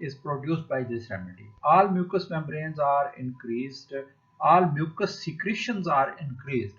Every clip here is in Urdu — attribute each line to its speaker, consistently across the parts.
Speaker 1: is produced by this remedy. All mucous membranes are increased, all mucus secretions are increased.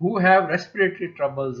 Speaker 1: who have respiratory troubles,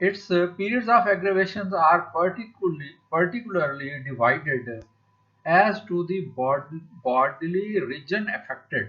Speaker 1: Its periods of aggravation are particularly divided as to the bodily region affected.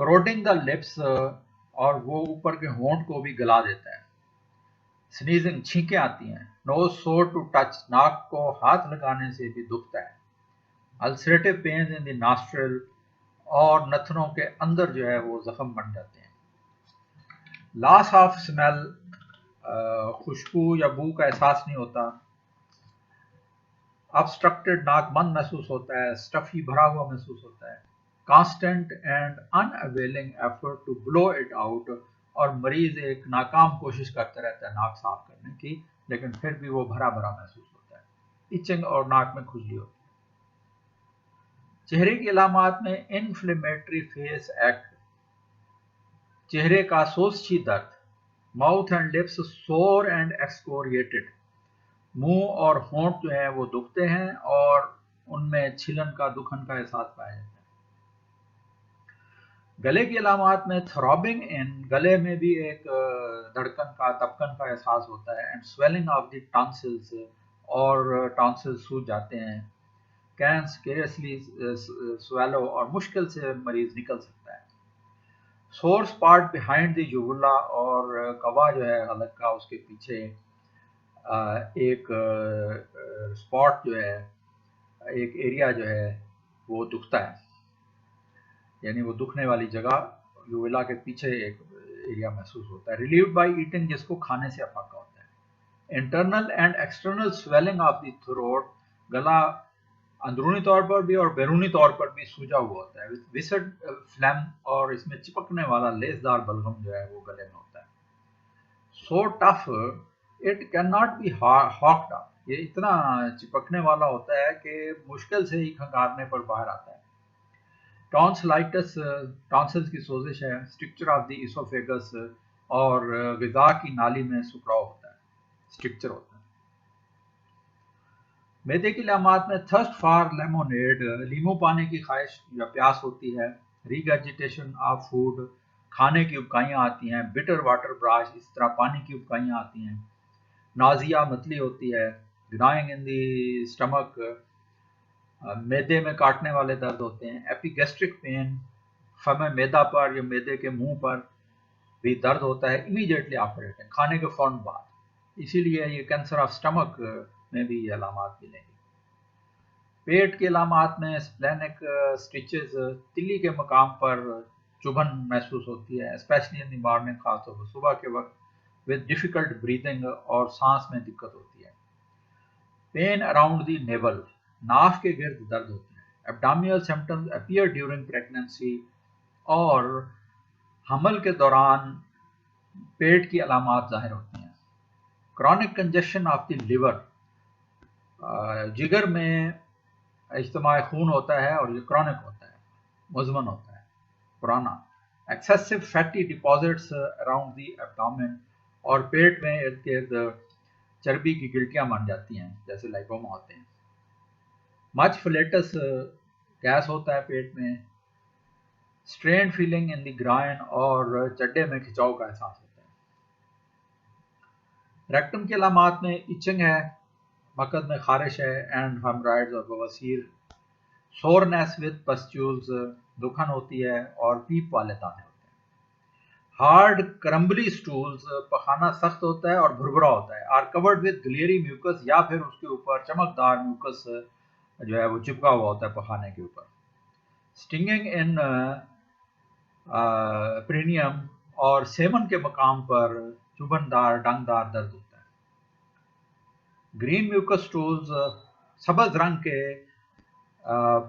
Speaker 1: Crowding the lips اور وہ اوپر کے ہونٹ کو بھی گلا دیتا ہے. سنیزنگ چھینکیں آتی ہیں. نوز سور ٹو ٹچ ناک کو ہاتھ لگانے سے بھی دکھتا ہے. السریٹو پینز ان دی ناسٹرل اور نتنوں کے اندر جو ہے وہ زخم بن جاتے ہیں. لاس آف اسمیل خوشبو یا بو کا احساس نہیں ہوتا. ابسٹرکٹڈ ناک بند محسوس ہوتا ہے. اسٹفی بھرا ہوا محسوس ہوتا ہے. Constant and unavailing effort to blow it out اور مریض ایک ناکام کوشش کرتا رہتا ہے ناک صاف کرنے کی لیکن پھر بھی وہ بھرا بھرا محسوس ہوتا ہے. ایچنگ اور ناک میں کھجلی ہوتی ہے. چہرے کی علامات میں انفلیمیٹری فیس ایک، چہرے کا سوزشی درد. ماؤتھ اینڈ لپس سور اینڈ ایکسکوریٹڈ، منہ اور ہونٹ جو ہیں وہ دکھتے ہیں اور ان میں چھلن کا دکھن کا احساس پایا جاتا ہے. گلے کی علامات میں تھرابنگ ان، گلے میں بھی ایک دھڑکن کا دبکن کا احساس ہوتا ہے. اینڈ سویلنگ آف دی ٹانسلز، اور ٹانسلز سوج جاتے ہیں. کین سکیئرسلی سویلو، اور مشکل سے مریض نکل سکتا ہے. سور اسپاٹ بیہائنڈ دی یوولا، اور کوا جو ہے حلق کا اس کے پیچھے ایک اسپاٹ جو ہے، ایک ایریا جو ہے وہ دکھتا ہے، یعنی وہ دکھنے والی جگہ یوولا کے پیچھے ایک ایریا محسوس ہوتا ہے. ریلیوڈ بائی ایٹنگ، جس کو کھانے سے افاقہ ہوتا ہے. Internal and external swelling of the throat, گلا اندرونی طور پر بھی اور بیرونی طور پر بھی سوجا ہوا ہوتا ہے. وسڈ فلیم، اور اس میں چپکنے والا لیسدار بلغم جو ہے وہ گلے میں ہوتا ہے. So tough it can not be hawked up, یہ اتنا چپکنے والا ہوتا ہے کہ مشکل سے ہی کھنگارنے پر باہر آتا ہے. ٹانسلائٹس، ٹانسلز کی سوزش ہے. اسٹرکچر آف دی ایسوفیگس، اور غذا کی نالی میں سکڑاؤ ہوتا ہے، اسٹرکچر ہوتا ہے. معدے کی علامات میں تھرسٹ فار لیمونیڈ، لیمو پانے کی خواہش یا پیاس ہوتی ہے. ریگرجیٹیشن آف فوڈ، کھانے کی ابکائیاں آتی ہیں. بٹر واٹر براش، اس طرح پانی کی ابکائیاں آتی ہیں. نازیہ، متلی ہوتی ہے. گرائنگ ان دی اسٹمک، معدے میں کاٹنے والے درد ہوتے ہیں. ایپیگیسٹرک پین، فم معدہ پر یا معدے کے منہ پر بھی درد ہوتا ہے امیڈیٹلی آفٹر ایٹنگ، کھانے کے فوراً بعد. اسی لیے یہ کینسر آف اسٹمک میں بھی یہ علامات ملیں گی. پیٹ کی علامات میں اسپلینک سٹچز، تلی کے مقام پر چبھن محسوس ہوتی ہے، اسپیشلی ان دی مارننگ، خاص طور پر صبح کے وقت، ود ڈیفیکلٹ بریدنگ، اور سانس میں دقت ہوتی ہے. پین اراؤنڈ دی نیول، ناف کے گرد درد ہوتے ہیں. ایبڈامینل سمپٹمز اپیئر ڈیورنگ پریگننسی، اور حمل کے دوران پیٹ کی علامات ظاہر ہوتی ہیں. Chronic congestion of the liver, جگر میں اجتماع خون ہوتا ہے اور یہ کرونک ہوتا ہے، مزمن ہوتا ہے، پرانا. Excessive fatty deposits around the abdomen, اور پیٹ میں ارد گرد چربی کی گلٹیاں بن جاتی ہیں جیسے لائپوما ہوتے ہیں. مچ فلیٹس، گیس ہوتا ہے پیٹ میں. اسٹرین فیلنگ ان دی گرائن، اور چڈے میں کھچاؤ کا احساس ہوتا ہے. ریکٹم کی علامات میں ایچنگ ہے، مقد میں خارش ہے، اینڈ ہیمرائڈز اور بواسیر. سورنیس ود پسچولز، دکھن ہوتی ہے اور پیپ والے دانے ہوتے ہیں. ہارڈ کرمبلی سٹولز، پخانہ سخت ہوتا ہے اور بھربھرا ہوتا ہے. Or coated with glairy mucus, یا پھر اس کے اوپر چمکدار میوکس جو ہے وہ چپکا ہوا ہوتا ہے پخانے کے اوپر. سٹنگنگ ان پرینیم، اور سیمن کے مقام پر چبھندار ڈنگدار درد ہوتا ہے. گرین میوکس سٹولز، سبز رنگ کے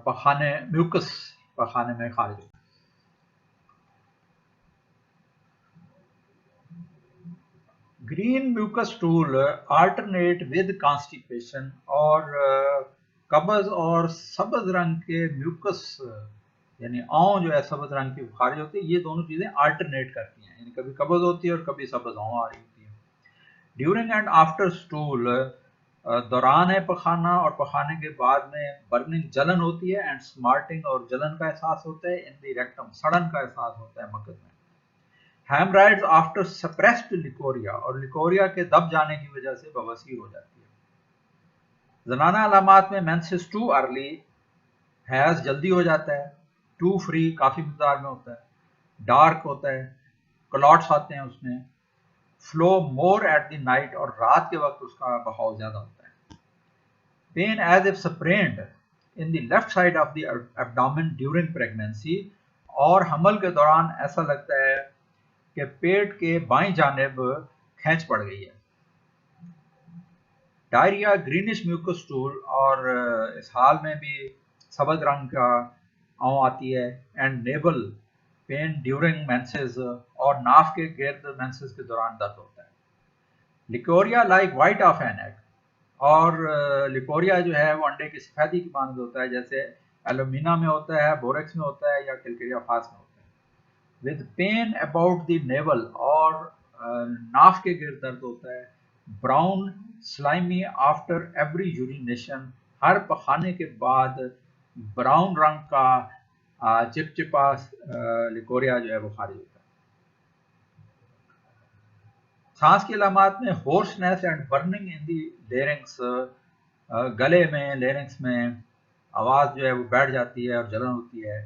Speaker 1: پخانے، میوکس پخانے میں خارج ہوتا ہے. Green mucus stool alternate with constipation, اور قبض اور سبز رنگ کے میوکس، یعنی اون جو ہے سبز رنگ کی خارج ہوتی ہے. یہ دونوں چیزیں آلٹرنیٹ کرتی ہیں، یعنی کبھی قبض ہوتی ہے اور کبھی سبز اون آ رہی ہوتی ہے. ڈیورنگ اینڈ آفٹر سٹول، دوران ہے پخانہ اور پخانے کے بعد میں برننگ، جلن ہوتی ہے. اینڈ سمارٹنگ، اور جلن کا احساس ہوتا ہے. ان دی ریکٹم، سڑن کا احساس ہوتا ہے مقد میں. ہیمرائڈز آفٹر سپریسڈ لیکوریا، اور لیکوریا کے دب جانے کی وجہ سے بواسیر ہو جاتی ہے. زنانہ علامات میں مینسس ٹو ارلی، حیض جلدی ہو جاتا ہے. ٹو فری، کافی مقدار میں ہوتا ہے. ڈارک ہوتا ہے, کلاٹس آتے ہیں اس میں, flow more at the night, اور رات کے وقت اس کا بہاؤ زیادہ ہوتا ہے. Pain as if sprained in the left side of the abdomen during pregnancy, اور حمل کے دوران ایسا لگتا ہے کہ پیٹ کے بائیں جانب کھینچ پڑ گئی ہے. ڈائریا, گرینش میوکس اسٹول, اور اس حال میں بھی سبز رنگ کا آؤں آتی ہے. And navel pain during menses, اور ناف کے گرد مینسز کے دوران درد ہوتا ہے. Leucorrhoea like white of an egg, اور لیکوریا جو ہے وہ انڈے کی سفیدی کی مانند ہوتا ہے, جیسے ایلومینا میں ہوتا ہے, بوریکس میں ہوتا ہے, یا کیلکیریا فاس میں ہوتا ہے. ود پین اباؤٹ دی نیول, اور ناف کے گرد درد ہوتا ہے. براؤن سلائمی آفٹر ایوری یورینیشن, ہر پخانے کے بعد براؤن رنگ کا چپچپا لیکوریا جو ہے وہ خارج ہوتا ہے. سانس کی علامات میں ہورسنیس اینڈ برننگ ان دی لیرنگس, گلے میں, لیرنگس میں آواز جو ہے وہ بیٹھ جاتی ہے اور جلن ہوتی ہے.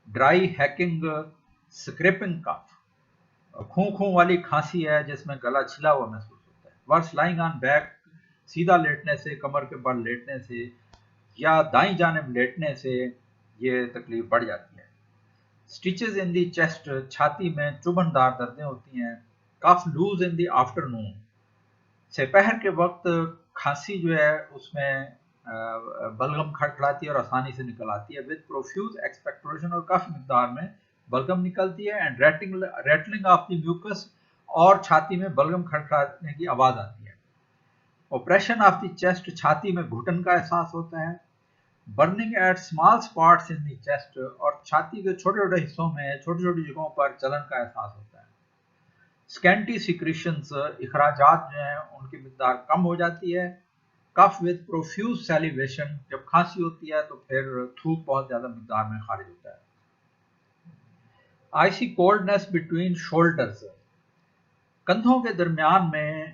Speaker 1: ڈرائی ہیکنگ اسکریپنگ کف, کھوں کھوں والی کھانسی ہے جس میں گلا چھلا ہوا محسوس ہوتا ہے. ورس لائنگ آن بیک, سیدھا لیٹنے سے, کمر کے بل لیٹنے سے یا دائیں جانب لیٹنے سے یہ تکلیف بڑھ جاتی ہے. سٹیچز ان دی چیسٹ, چھاتی میں چبھن دار دردیں ہوتی ہیں. کف لوز ان دی آفٹرنون, سپہر کے وقت کھانسی جو ہے اس میں بلغم کھڑکھڑاتی ہے اور آسانی سے نکل آتی ہے. وتھ پروفیوز ایکسپیکٹوریشن, اور کافی مقدار میں بلغم نکلتی ہے. اینڈ ریٹلنگ آف دی میوکس, اور چھاتی میں بلغم کھڑکھڑانے کی آواز آتی ہے. اوپریشن آف دی چیسٹ, چھاتی میں گھٹن کا احساس ہوتا ہے. Burning at small spots in the chest, اور چھاتی کے چھوٹے چھوٹے حصوں میں, چھوٹی چھوٹی جگہوں پر جلن کا احساس ہوتا ہے. اسکینٹی سیکریشنز, اخراجات جو ہیں ان کی مقدار کم ہو جاتی ہے. کف وتھ پروفیوز سیلیویشن, جب کھانسی ہوتی ہے تو پھر تھوک بہت زیادہ مقدار میں خارج ہوتا ہے. آئسی کولڈنس بٹوین شولڈرز, کندھوں کے درمیان میں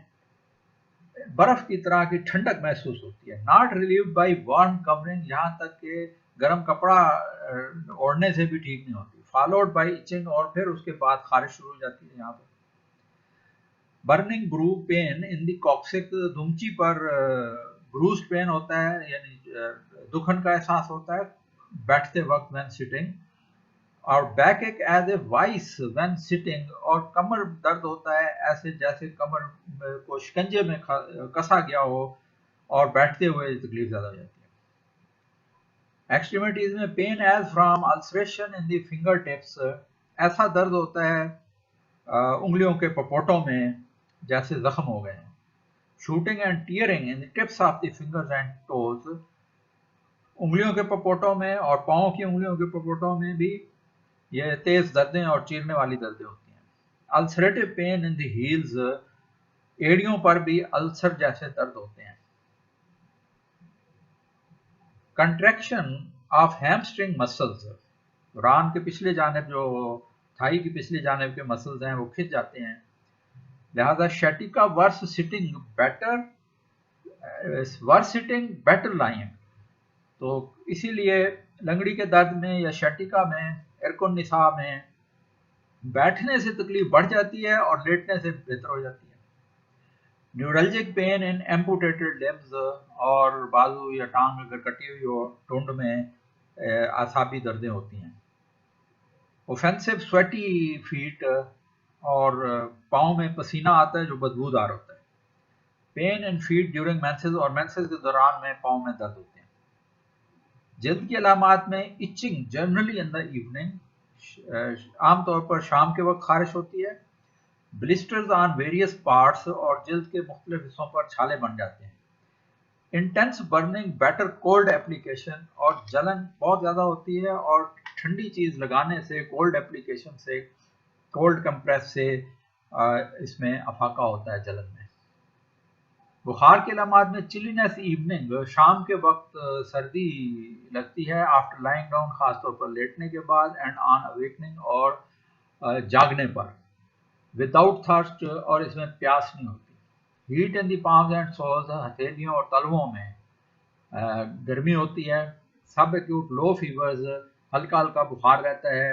Speaker 1: برف کی طرح کی ٹھنڈک محسوس ہوتی ہے. ناٹ ریلیوڈ بائی وارم کورنگ, یہاں تک کہ گرم کپڑا اوڑھنے سے بھی ٹھیک نہیں ہوتی. فالوڈ بائی ایچنگ, اور پھر اس کے بعد خارش شروع ہو جاتی ہے یہاں پر. برننگ برو پین ان دی کوکسک, دمچی پر بروز پین ہوتا ہے, یعنی دکھن کا احساس ہوتا ہے بیٹھتے وقت وین سٹنگ. اور backache as a vice when sitting, اور کمر درد ہوتا ہے ایسے جیسے کمر کو شکنجے میں کسا گیا ہو, اور بیٹھتے ہوئے تکلیف زیادہ ہو جاتی ہے. ایکسٹریمیٹیز میں pain as from ulceration in the finger tips, ایسا درد ہوتا ہے انگلیوں کے پپوٹوں میں جیسے زخم ہو گئے ہیں. Shooting and tearing in the tips of the fingers and toes, انگلیوں کے پپوٹوں میں اور پاؤں کی انگلیوں کے پپوٹوں میں بھی یہ تیز دردیں اور چیرنے والی دردیں ہوتی ہیں. السریٹو پین ان دی ہیلز, ایڑیوں پر بھی السر جیسے درد ہوتے ہیں. کنٹریکشن آف ہیمسٹرنگ مسلز, ران کے پچھلے جانب جو تھائی کی پچھلی جانب کے مسلز ہیں وہ کھنچ جاتے ہیں. لہذا شیٹیکا ورس سٹنگ بیٹر لائنگ, تو اسی لیے لنگڑی کے درد میں یا شیٹیکا میں, ارکن نساء میں بیٹھنے سے تکلیف بڑھ جاتی ہے اور لیٹنے سے بہتر ہو جاتی ہے. نیورلجک پین ان ایمپوٹیٹڈ لمز, اور بازو یا ٹانگ اگر کٹی ہوئی ہو ٹونڈ میں اعصابی دردیں ہوتی ہیں. اوفینسو سویٹی فیٹ, اور پاؤں میں پسینہ آتا ہے جو بدبودار ہوتا ہے. پین ان فیٹ ڈیورنگ مینسز, اور مینسز کے دوران میں پاؤں میں درد ہوتے ہیں. جلد کی علامات میں itching generally in the evening, عام طور پر شام کے وقت خارش ہوتی ہے. بلسٹرز آن ویریس پارٹس, اور جلد کے مختلف حصوں پر چھالے بن جاتے ہیں. Intense burning better cold application, اور جلن بہت زیادہ ہوتی ہے, اور ٹھنڈی چیز لگانے سے, کولڈ اپلیکیشن سے, کولڈ کمپریس سے اس میں افاقہ ہوتا ہے جلن میں. بخار کی علامات میں چلینس ایوننگ, شام کے وقت سردی لگتی ہے. آفٹر لائنگ ڈاؤن, خاص طور پر لیٹنے کے بعد. اینڈ آن اویکننگ, اور جاگنے پر. وداؤٹ تھرسٹ, اور اس میں پیاس نہیں ہوتی. Heat in the palms and soles, ہتھیلیوں اور تلووں میں گرمی ہوتی ہے. سب ایکیوٹ لو فیورز, ہلکا ہلکا بخار رہتا ہے.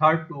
Speaker 1: 3rd to